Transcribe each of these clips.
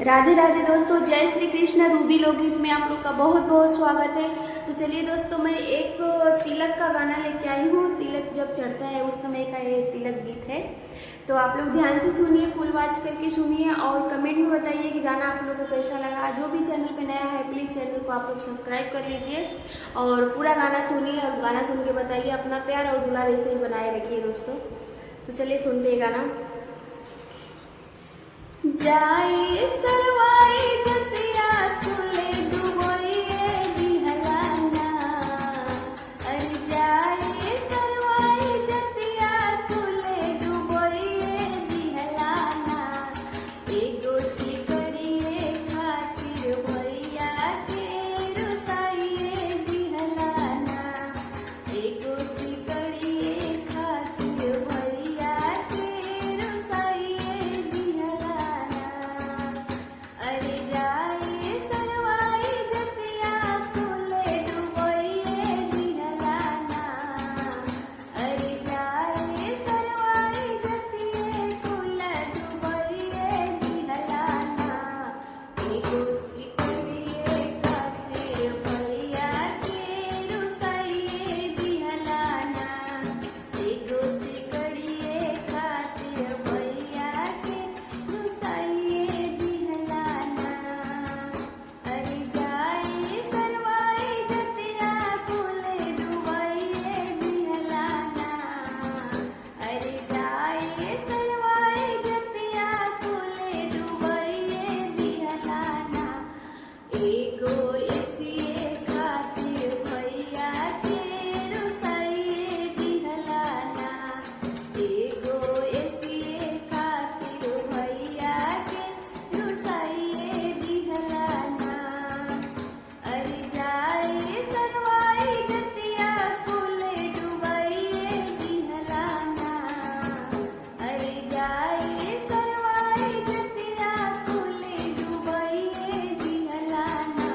राधे राधे दोस्तों, जय श्री कृष्ण। रूबी लोकगीत में आप लोग का बहुत बहुत स्वागत है। तो चलिए दोस्तों, मैं एक तिलक का गाना लेके आई हूँ। तिलक जब चढ़ता है उस समय का ये तिलक गीत है। तो आप लोग ध्यान से सुनिए, फुल वॉच करके सुनिए और कमेंट में बताइए कि गाना आप लोगों को कैसा लगा। जो भी चैनल पे नया है प्लीज़ चैनल को आप लोग सब्सक्राइब कर लीजिए और पूरा गाना सुनिए और गाना सुन के बताइए। अपना प्यार और दुलार ऐसे ही बनाए रखिए दोस्तों। तो चलिए सुनते हैं गाना। जाए सरवाई जतिया खुले दुबोइए दिहलाना, अरे जाए सरवाई जतिया खुले दुबोइए दिहलाना, एगो सिकड़िए खातिर भैया के रुसाइए दिहलाना, एगो सिकड़िए खातिर भैया के रुसाइए दिहलाना। अरे जाए सरवाई जतिया खुले डुबोइए दिहलाना, अरे जाए सरवाई जतिया खुले डुबोइए दिहलाना, एगो सिकड़िए खातिर भैया के रुसाइए दिहलाना, एगो सिकड़िए खातिर भैया के रुसाइए दिहलाना। अरे जाए सरवाई जतिया खुले डुबोइए दिहलाना, अरे जाए सरवाई जतिया खुले डुबोइए दिहलाना, एगो एसिए खातिर भैया के रुसाइए दिहलाना, एगो एसिए खातिर भैया के रुसाइए दिहलाना। अरे जाए सरवाई जतिया खुले डुबोइए दिहलाना, अरे जाए सरवाई जतिया खुले डुबोइए दिहलाना,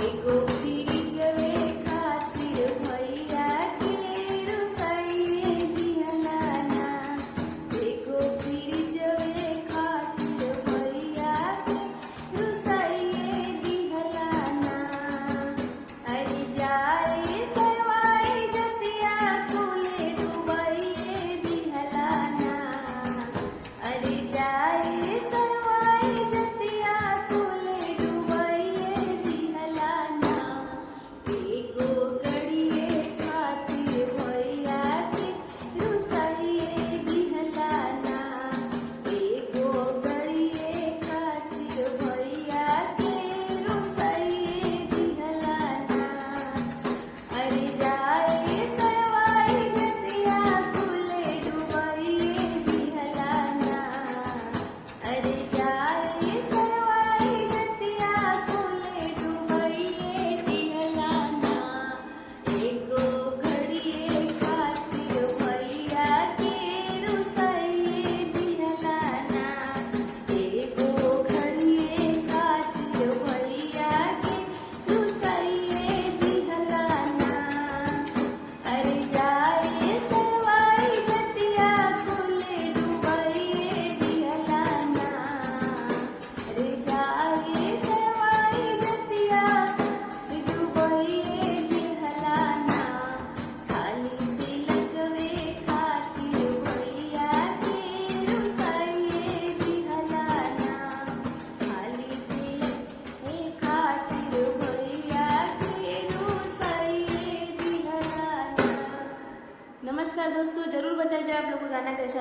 एगो फ्रिजवे खातिर भैया के रुसाइए दिहलाना, एगो फ्रिजवे खातिर भैया के रुसाइए दिहलाना। अरे जाए सरवाई जतिया खुले डुबोइए दिहलाना, अरे जाए सरवाई जतिया खुले डुबोइए दिहलाना, एगो गड़िए खातिर भैया के रुसाइए दिहलाना, एगो गड़िए खातिर भैया के रुसाइए दिहलाना। अरे जाए सरवाई जतिया खुले डुबोइए दिहलाना, अरे जाए सरवाई जतिया खुले डुबोइए दिहलाना, एगो घड़िए खातिर भैया के रुसाइए दिहलाना, एगो घड़िए खातिर भैया के रुसाइए दिहलाना। अरे जाए सरवाई जतिया खुले डुबोइए दिहलाना, अरे जाए सरवाई जतिया डुबोइए दिहलाना, खाली तिलकवे खातिर भैया के रुसाइए दिहलाना, खाली तिलकवे खातिर भैया के रुसाइए दिहलाना। नमस्कार दोस्तों, जरूर बताइए आप लोग को गाना कैसा